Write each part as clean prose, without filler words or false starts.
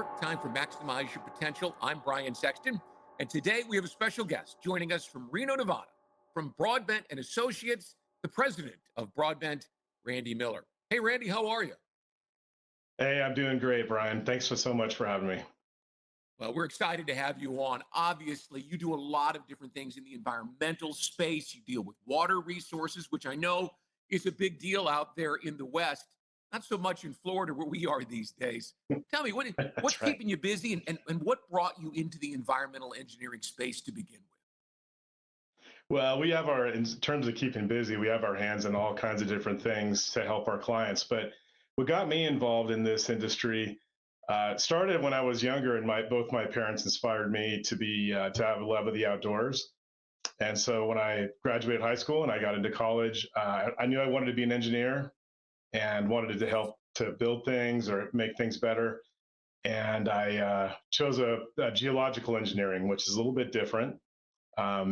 hour. Time for Maximize Your Potential. I'm Brian Sexton, and today we have a special guest joining us from Reno, Nevada, from Broadbent and Associates, the president of Broadbent, Randy Miller. Hey, Randy, how are you? Hey, I'm doing great, Brian. Thanks so much for having me. Well, we're excited to have you on. Obviously, you do a lot of different things in the environmental space. You deal with water resources, which I know is a big deal out there in the West, not so much in Florida where we are these days. Tell me, what's That's right. keeping you busy and what brought you into the environmental engineering space to begin with? Well, in terms of keeping busy, we have our hands in all kinds of different things to help our clients. But what got me involved in this industry started when I was younger, and both my parents inspired me to have a love of the outdoors. And so when I graduated high school and I got into college, I knew I wanted to be an engineer and wanted to help to build things or make things better. And I chose a geological engineering, which is a little bit different.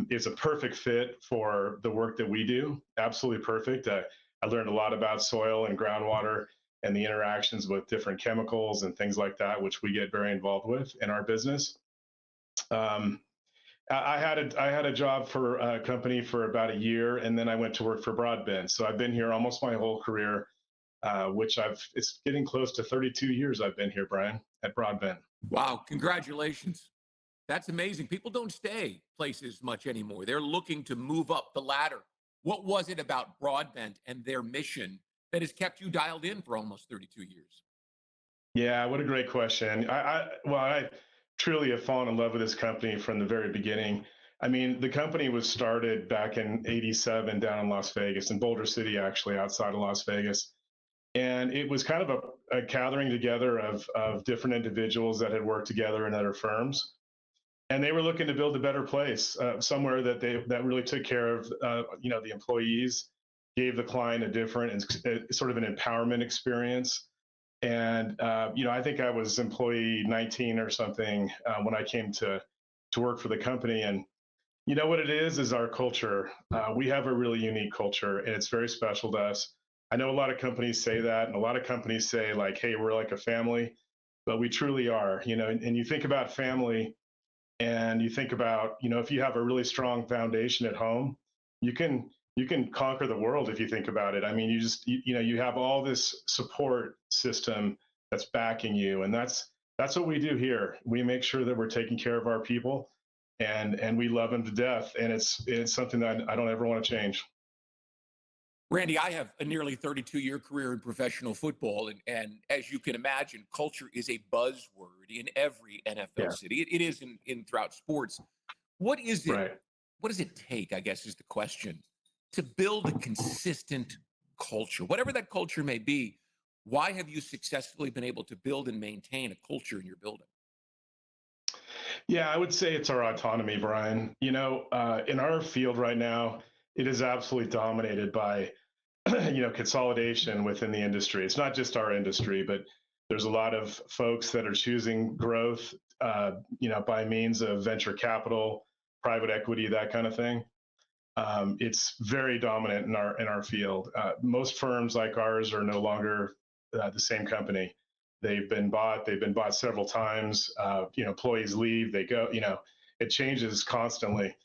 It's a perfect fit for the work that we do. Absolutely perfect. I learned a lot about soil and groundwater and the interactions with different chemicals and things like that, which we get very involved with in our business. Um, I had a job for a company for about a year, and then I went to work for Broadbent. So I've been here almost my whole career, it's getting close to 32 years I've been here, Brian, at Broadbent. Wow, congratulations. That's amazing. People don't stay places much anymore. They're looking to move up the ladder. What was it about Broadbent and their mission that has kept you dialed in for almost 32 years? Yeah, what a great question. I truly have fallen in love with this company from the very beginning. I mean, the company was started back in '87 down in Las Vegas, in Boulder City, actually, outside of Las Vegas. And it was kind of a gathering together of different individuals that had worked together in other firms. And they were looking to build a better place, somewhere that really took care of the employees, gave the client a different and sort of an empowerment experience. And I think I was employee 19 or something when I came to work for the company. And you know what it is our culture. We have a really unique culture, and it's very special to us. I know a lot of companies say that, and a lot of companies say like, "Hey, we're like a family," but we truly are. And you think about family, and you think about, if you have a really strong foundation at home, you can conquer the world if you think about it. I mean, you have all this support system that's backing you, and that's what we do here. We make sure that we're taking care of our people, and we love them to death, and it's something that I don't ever want to change. Randy, I have a nearly 32-year career in professional football, and as you can imagine, culture is a buzzword in every NFL Yeah, city. It is in throughout sports. What is it? right. What does it take, I guess, is the question, to build a consistent culture, whatever that culture may be? Why have you successfully been able to build and maintain a culture in your building? Yeah, I would say it's our autonomy, Brian. In our field right now, it is absolutely dominated by consolidation within the industry. It's not just our industry, but there's a lot of folks that are choosing growth, by means of venture capital, private equity, that kind of thing. It's very dominant in our field. Most firms like ours are no longer the same company. They've been bought. They've been bought several times. Employees leave. They go. It changes constantly.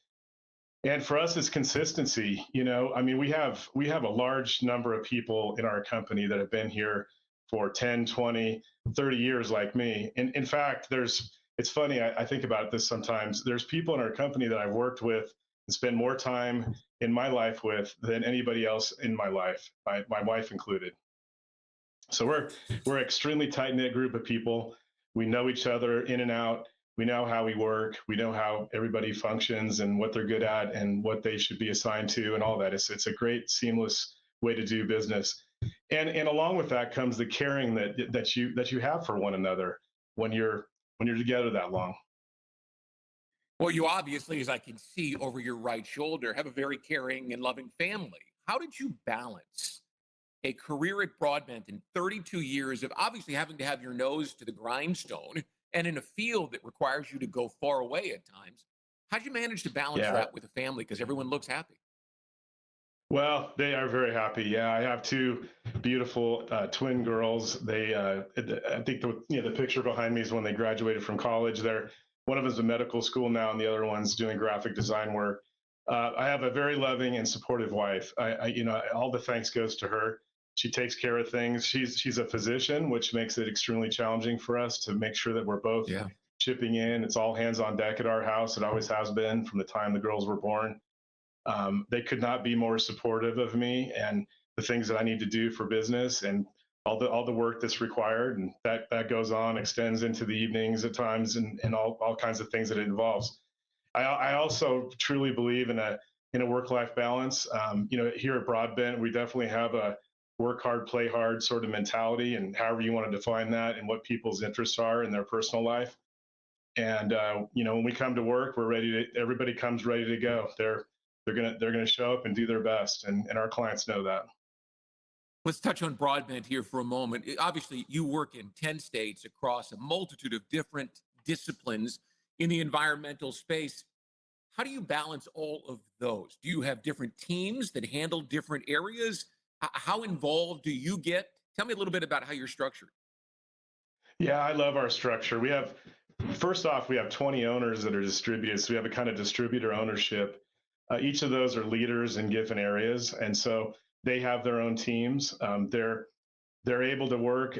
And for us, it's consistency. I mean, we have a large number of people in our company that have been here for 10, 20, 30 years, like me. And in fact, it's funny, I think about this sometimes. There's people in our company that I've worked with and spend more time in my life with than anybody else in my life, my wife included. So we're an extremely tight knit group of people. We know each other in and out. We know how we work. We know how everybody functions and what they're good at and what they should be assigned to and all that. It's a great seamless way to do business. And along with that comes the caring that you have for one another when you're together that long. Well, you obviously, as I can see over your right shoulder, have a very caring and loving family. How did you balance a career at Broadbent in 32 years of obviously having to have your nose to the grindstone and in a field that requires you to go far away at times? How'd you manage to balance Yeah. that with a family? Because everyone looks happy. Well, they are very happy. Yeah, I have two beautiful twin girls. I think the picture behind me is when they graduated from college. They're one of them's in medical school now, and the other one's doing graphic design work. I have a very loving and supportive wife. All the thanks goes to her. She takes care of things. She's a physician, which makes it extremely challenging for us to make sure that we're both Yeah. chipping in. It's all hands on deck at our house. It always has been from the time the girls were born. They could not be more supportive of me and the things that I need to do for business and all the work that's required, and that goes on, extends into the evenings at times, and all kinds of things that it involves. I also truly believe in a work life balance. Here at Broadbent, we definitely have a work hard, play hard sort of mentality, and however you want to define that, and what people's interests are in their personal life. And when we come to work, we're ready to. Everybody comes ready to go. They're gonna show up and do their best, and our clients know that. Let's touch on broadband here for a moment. Obviously, you work in 10 states across a multitude of different disciplines in the environmental space. How do you balance all of those? Do you have different teams that handle different areas? How involved do you get? Tell me a little bit about how you're structured. Yeah, I love our structure. First off, we have 20 owners that are distributed, so we have a kind of distributor ownership. Each of those are leaders in given areas, and so they have their own teams. They're able to work,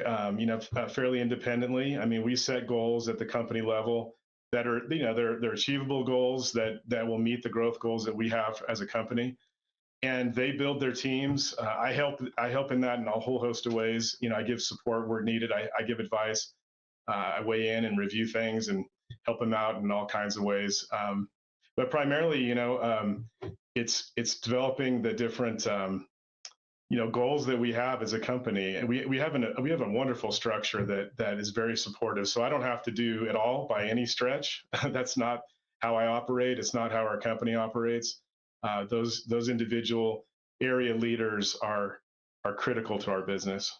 fairly independently. I mean, we set goals at the company level that are, they're achievable goals that will meet the growth goals that we have as a company. And they build their teams. I help in that in a whole host of ways. I give support where needed. I give advice. I weigh in and review things and help them out in all kinds of ways. But primarily, it's developing the different goals that we have as a company, and we have a wonderful structure that is very supportive. So I don't have to do it all by any stretch. That's not how I operate. It's not how our company operates. Those individual area leaders are critical to our business.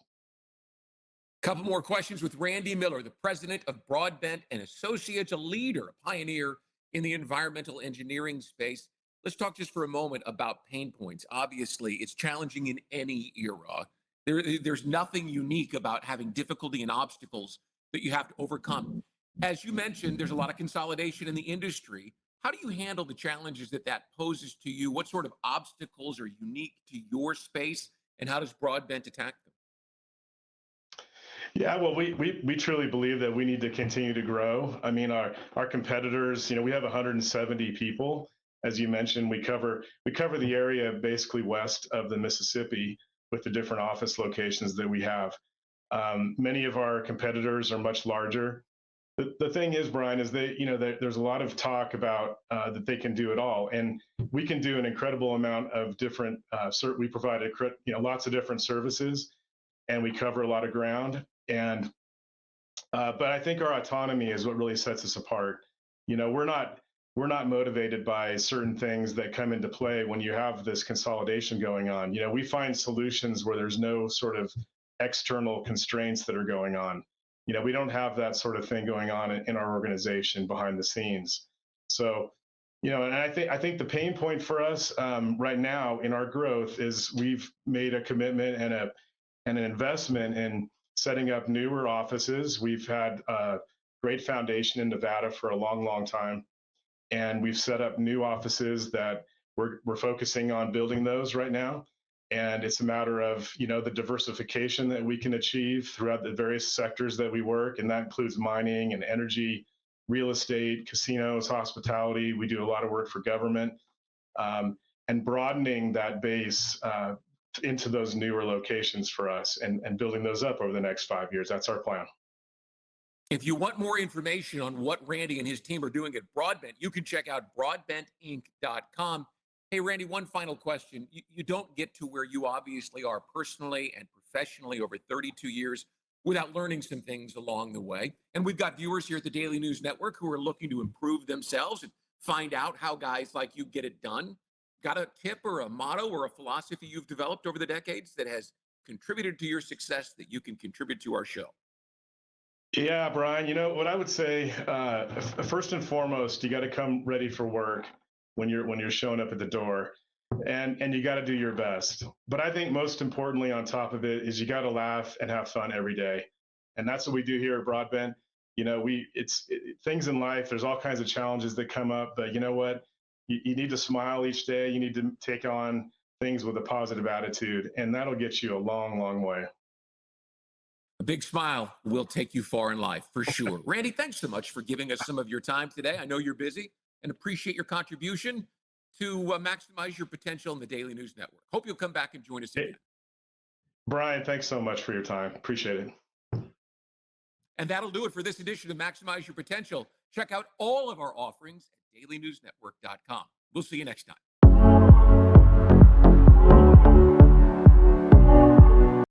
Couple more questions with Randy Miller, the president of Broadbent and Associates, a leader, a pioneer in the environmental engineering space. Let's talk just for a moment about pain points. Obviously, it's challenging in any era. There's nothing unique about having difficulty and obstacles that you have to overcome. As you mentioned, there's a lot of consolidation in the industry. How do you handle the challenges that poses to you? What sort of obstacles are unique to your space, and how does Broadbent attack them? Yeah, well, we truly believe that we need to continue to grow. I mean, our competitors, we have 170 people. As you mentioned, we cover the area basically west of the Mississippi with the different office locations that we have. Many of our competitors are much larger. The thing is, Brian, is there's a lot of talk about that they can do it all, and we can do an incredible amount of different. We provide lots of different services, and we cover a lot of ground. And but I think our autonomy is what really sets us apart. We're not motivated by certain things that come into play when you have this consolidation going on. We find solutions where there's no sort of external constraints that are going on. We don't have that sort of thing going on in our organization behind the scenes. So, and I think the pain point for us right now in our growth is we've made a commitment and an investment in setting up newer offices. We've had a great foundation in Nevada for a long, long time, and we've set up new offices that we're focusing on building those right now. And it's a matter of the diversification that we can achieve throughout the various sectors that we work, and that includes mining and energy, real estate, casinos, hospitality. We do a lot of work for government, and broadening that base into those newer locations for us, and building those up over the next 5 years. That's our plan. If you want more information on what Randy and his team are doing at Broadbent, you can check out broadbentinc.com. Hey, Randy, one final question. You don't get to where you obviously are personally and professionally over 32 years without learning some things along the way. And we've got viewers here at the Daily News Network who are looking to improve themselves and find out how guys like you get it done. Got a tip or a motto or a philosophy you've developed over the decades that has contributed to your success that you can contribute to our show? Yeah, Brian, what I would say, first and foremost, you got to come ready for work when you're showing up at the door. and you got to do your best. But I think most importantly, on top of it, is you got to laugh and have fun every day, and that's what we do here at Broadbent. Things in life. There's all kinds of challenges that come up, but you know what? You need to smile each day. You need to take on things with a positive attitude, and that'll get you a long, long way. A big smile will take you far in life, for sure. Randy, thanks so much for giving us some of your time today. I know you're busy and appreciate your contribution to maximize your potential in the Daily News Network. Hope you'll come back and join us Hey, again. Brian, thanks so much for your time. Appreciate it. And that'll do it for this edition of Maximize Your Potential. Check out all of our offerings at dailynewsnetwork.com. We'll see you next time.